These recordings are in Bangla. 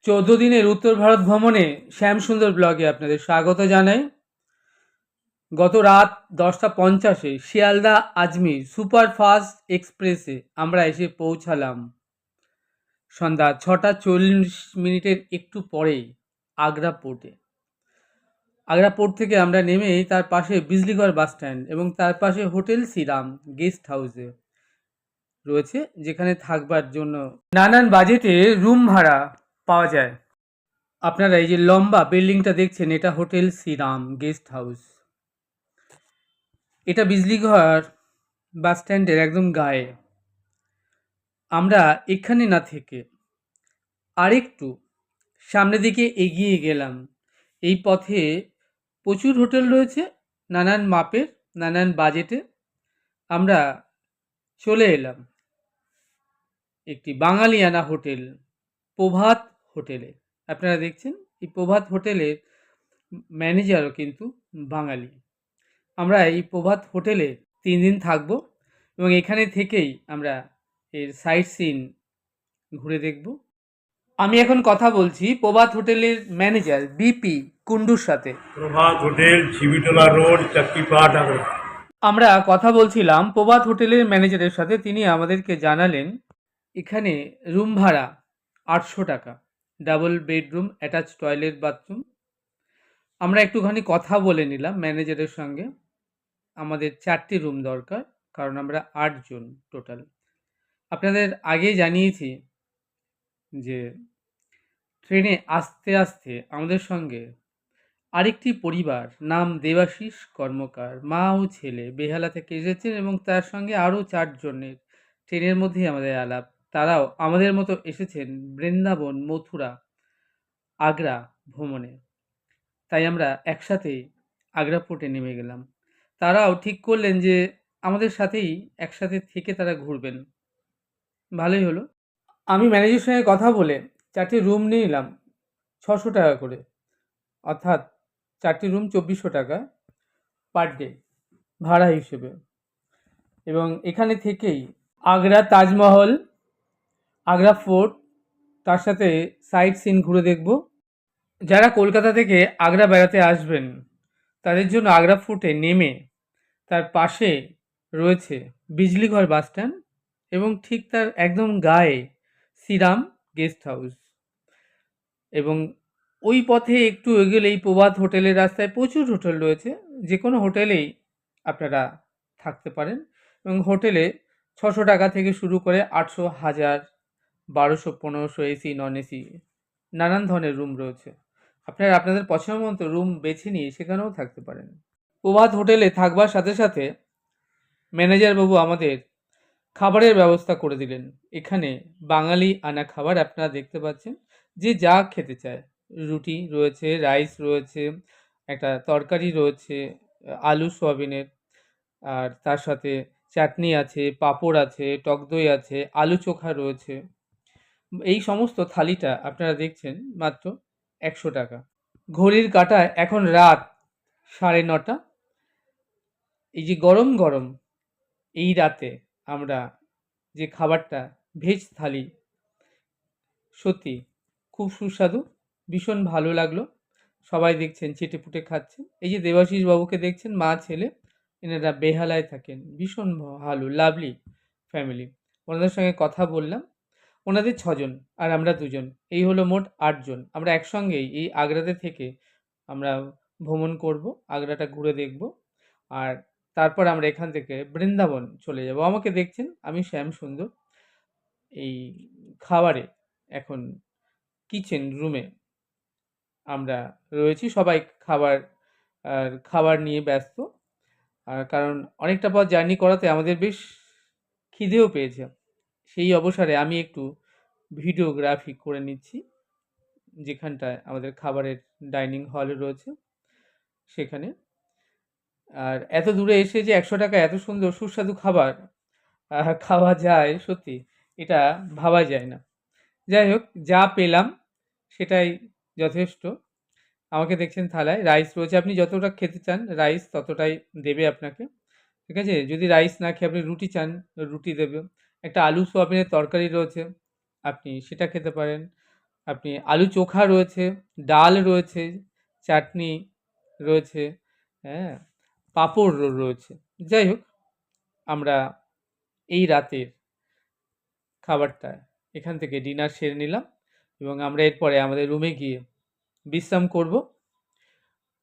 14 দিনের উত্তর ভারত ভ্রমণে শ্যামসুন্দর ব্লগে আপনাদের স্বাগত জানাই। গত রাত 10:50 শিয়ালদা আজমির সুপারফাস্ট এক্সপ্রেসে আমরা এসে পৌঁছালাম সন্ধ্যা 6:40 একটু পরেই আগ্রা পোর্টে। আগ্রা পোর্ট থেকে আমরা নেমেই তার পাশে বিজলিগড় বাস স্ট্যান্ড এবং তার পাশে হোটেল শ্রীরাম গেস্ট হাউসে রয়েছে, যেখানে থাকবার জন্য নানান বাজেটে রুম ভাড়া পাওয়া যায়। আপনারা এই যে লম্বা বিল্ডিংটা দেখছেন, এটা হোটেল শ্রীরাম গেস্ট হাউস। এটা বিজলিঘর বাস স্ট্যান্ডের একদম গায়ে। আমরা এখানে না থেকে আরেকটু সামনের দিকে এগিয়ে গেলাম। এই পথে প্রচুর হোটেল রয়েছে, নানান মাপের, নানান বাজেটে। আমরা চলে এলাম একটি বাঙালিয়ানা হোটেল, প্রভাত হোটেলে। আপনারা দেখছেন এই প্রভাত হোটেলের ম্যানেজারও কিন্তু বাঙালি। আমরা এই প্রভাত হোটেলে 3 দিন থাকব এবং এখানে থেকেই আমরা এর সাইট সিন ঘুরে দেখব। আমি এখন কথা বলছি প্রভাত হোটেলের ম্যানেজার বিপি কুন্ডুর সাথে। প্রভাত হোটেল, ছিবিটোলা রোড, চাক্কিপাট, আগ্রা। আমরা কথা বলছিলাম প্রভাত হোটেলের ম্যানেজারের সাথে। তিনি আমাদেরকে জানালেন এখানে রুম ভাড়া 800 টাকা, double bedroom, attach toilet, bathroom. আমরা একটুখানি কথা বলে নিলাম ম্যানেজারের সঙ্গে। আমাদের 4টি রুম দরকার, কারণ আমরা 8 জন টোটাল। আপনাদের আগেই জানিয়েছি যে ট্রেনে আসতে আসতে আমাদের সঙ্গে আরেকটি পরিবার, নাম দেবাশিস কর্মকার, মা ও ছেলে বেহালা থেকে এসেছেন এবং তার সঙ্গে আরও 4 জনের ট্রেনের মধ্যেই আমাদের আলাপ। তারাও আমাদের মতো এসেছেন বৃন্দাবন, মথুরা, আগ্রা ভ্রমণে। তাই আমরা একসাথেই আগ্রা পোর্টে নেমে গেলাম। তারাও ঠিক করলেন যে আমাদের সাথেই একসাথে থেকে তারা ঘুরবেন। ভালোই হলো। আমি ম্যানেজারের সঙ্গে কথা বলে 4টি রুম নিয়ে নিলাম 600 টাকা করে, অর্থাৎ 4টি রুম 2400 টাকা পার ডে ভাড়া হিসেবে। এবং এখানে থেকেই আগ্রা তাজমহল, আগ্রা ফোর্ট, তার সাথে সাইট সিন ঘুরে দেখব। যারা কলকাতা থেকে আগ্রা বেড়াতে আসবেন তাদের জন্য আগ্রা ফোর্টে নেমে তার পাশে রয়েছে বিজলিঘর বাস স্ট্যান্ড এবং ঠিক তার একদম গায়ে শ্রীরাম গেস্ট হাউস। এবং ওই পথে একটু এগোলেই প্রভাত হোটেলের রাস্তায় প্রচুর হোটেল রয়েছে, যে কোনো হোটেলেই আপনারা থাকতে পারেন। এবং হোটেলে 600 টাকা থেকে শুরু করে 800, 1000, 1200, 1500, এসি, নন এসি নানান ধরনের রুম রয়েছে। আপনারা আপনাদের পছন্দ মতো রুম বেছে নিয়ে সেখানেও থাকতে পারেন। প্রভাত হোটেলে থাকবার সাথে সাথে ম্যানেজার বাবু আমাদের খাবারের ব্যবস্থা করে দিলেন। এখানে বাঙালি আনা খাবার আপনারা দেখতে পাচ্ছেন, যে যা খেতে চায়। রুটি রয়েছে, রাইস রয়েছে, একটা তরকারি রয়েছে আলু সোয়াবিনের, আর তার সাথে চাটনি আছে, পাঁপড় আছে, টক দই আছে, আলু চোখা রয়েছে। এই সমস্ত থালিটা আপনারা দেখছেন মাত্র 100 টাকা। ঘড়ির কাঁটায় এখন রাত 9:30। এই যে গরম গরম এই রাতে আমরা যে খাবারটা, ভেজ থালি, সত্যি খুব সুস্বাদু, ভীষণ ভালো লাগলো। সবাই দেখছেন চেটেপুটে খাচ্ছেন। এই যে দেবাশিস বাবুকে দেখছেন, মা ছেলে, এনারা বেহালায় থাকেন। ভীষণ ভালো, লাভলি ফ্যামিলি। ওনাদের সঙ্গে কথা বললাম। ওনাদের 6 জন আর আমরা 2 জন, এই হলো মোট 8 জন। আমরা একসঙ্গেই এই আগ্রাতে থেকে আমরা ভ্রমণ করব, আগ্রাটা ঘুরে দেখব। আর তারপর আমরা এখান থেকে বৃন্দাবন চলে যাব। আমাকে দেখছেন, আমি শ্যামসুন্দর। এই খাবারে এখন কিচেন রুমে আমরা রয়েছি, সবাই খাবার নিয়ে ব্যস্ত। কারণ অনেকটা পথ জার্নি করাতে আমাদের বেশ খিদেও পেয়েছে। সেই অবসরে আমি একটু ভিডিওগ্রাফি করে নিচ্ছি, যেখানটায় আমাদের খাবারের ডাইনিং হল রয়েছে সেখানে। আর এত দূরে এসে যে 100 টাকায় এত সুন্দর সুস্বাদু খাবার খাওয়া যায়, সত্যি এটা ভাবা যায় না। যাই হোক, যা পেলাম সেটাই যথেষ্ট। আমাকে দেখছেন থালায় রাইস রয়েছে, আপনি যতটা খেতে চান রাইস ততটাই দেবে আপনাকে, ঠিক আছে? যদি রাইস না খেয়ে আপনি রুটি চান, রুটি দেবে। একটা আলু সোয়াবিনের তরকারি রয়েছে, আপনি সেটা খেতে পারেন। আপনি আলু চোখা রয়েছে, ডাল রয়েছে, চাটনি রয়েছে, হ্যাঁ, পাঁপড় রয়েছে। যাই হোক, আমরা এই রাতের খাবারটা এখান থেকে ডিনার সেরে নিলাম এবং আমরা এরপরে আমাদের রুমে গিয়ে বিশ্রাম করব,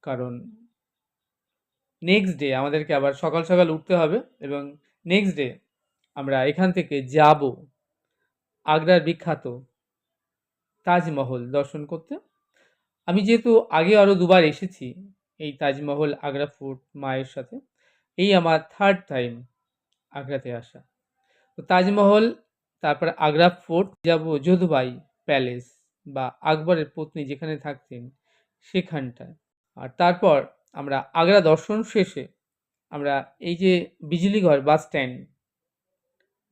কারণ নেক্সট ডে আমাদেরকে আবার সকাল সকাল উঠতে হবে এবং নেক্সট ডে আমরা এখান থেকে যাব আগ্রার বিখ্যাত তাজমহল দর্শন করতে। আমি যেহেতু আগে আরও দুবার এসেছি এই তাজমহল আগ্রা ফোর্ট মায়ের সাথে, এই আমার থার্ড টাইম আগ্রাতে আসা। তো তাজমহল, তারপর আগ্রা ফোর্ট যাব, যোধবাই প্যালেস বা আকবরের পত্নী যেখানে থাকতেন সেখানটায়। আর তারপর আমরা আগ্রা দর্শন শেষে আমরা এই যে বিজলিঘর বাস স্ট্যান্ড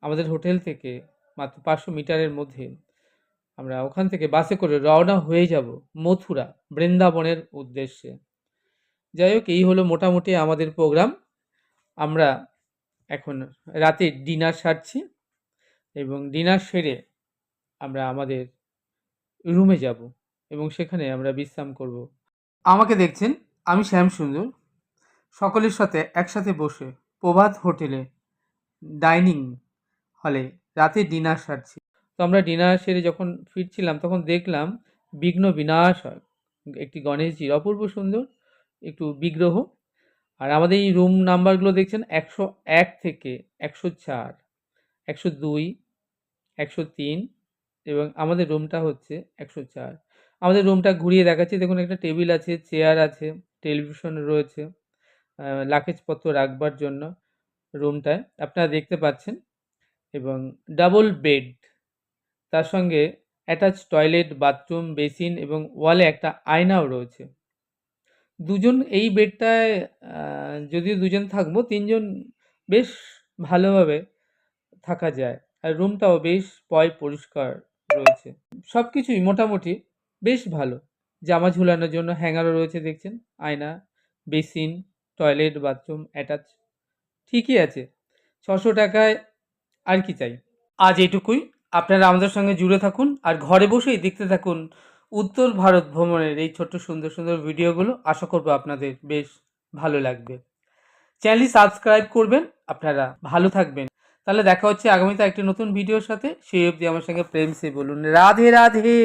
আমাদের হোটেল থেকে মাত্র 500 মিটারের মধ্যে, আমরা ওখান থেকে বাসে করে রওনা হয়ে যাব মথুরা বৃন্দাবনের উদ্দেশ্যে। যাই হোক, এই হলো মোটামুটি আমাদের প্রোগ্রাম। আমরা এখন রাতে ডিনার সারছি এবং ডিনার সেরে আমরা আমাদের রুমে যাব এবং সেখানে আমরা বিশ্রাম করব। আমাকে দেখছেন, আমি শ্যামসুন্দর সকলের সাথে একসাথে বসে প্রভাত হোটেলে ডাইনিং হলে রাতে ডিনার সারছি। তো আমরা ডিনার সেরে যখন ফিরছিলাম তখন দেখলাম বিঘ্ন বিনাশক একটি গণেশজির অপূর্ব সুন্দর একটু বিগ্রহ। আর আমাদের এই রুম নাম্বারগুলো দেখছেন 101 থেকে 104, 102, 103 এবং আমাদের রুমটা হচ্ছে 104। আমাদের রুমটা ঘুরিয়ে দেখাচ্ছি, দেখুন একটা টেবিল আছে, চেয়ার আছে, টেলিভিশন রয়েছে, লাগেজপত্র রাখবার জন্য রুমটায় আপনারা দেখতে পাচ্ছেন, এবং ডাবল বেড, তার সঙ্গে অ্যাটাচ টয়লেট, বাথরুম, বেসিন এবং ওয়ালে একটা আয়নাও রয়েছে। দুজন এই বেডটায়, যদিও দুজন থাকবো, তিনজন বেশ ভালোভাবে থাকা যায়। আর রুমটাও বেশ পরিষ্কার রয়েছে, সব কিছুই মোটামুটি বেশ ভালো। জামা ঝুলানোর জন্য হ্যাঙ্গারও রয়েছে দেখছেন, আয়না, বেসিন, টয়লেট, বাথরুম অ্যাটাচ, ঠিকই আছে। 600 টাকায় আর কি চাই। আজ এটুকুই। আপনারা আমাদের সঙ্গে জুড়ে থাকুন আর ঘরে বসেই দেখতে থাকুন উত্তর ভারত ভ্রমণের এই ছোট্ট সুন্দর সুন্দর ভিডিওগুলো। আশা করবো আপনাদের বেশ ভালো লাগবে। চ্যানেলটি সাবস্ক্রাইব করবেন। আপনারা ভালো থাকবেন। তাহলে দেখা হচ্ছে আগামীতে একটি নতুন ভিডিওর সাথে। সেই অবধি আমার সঙ্গে প্রেম সে বলুন রাধে রাধে।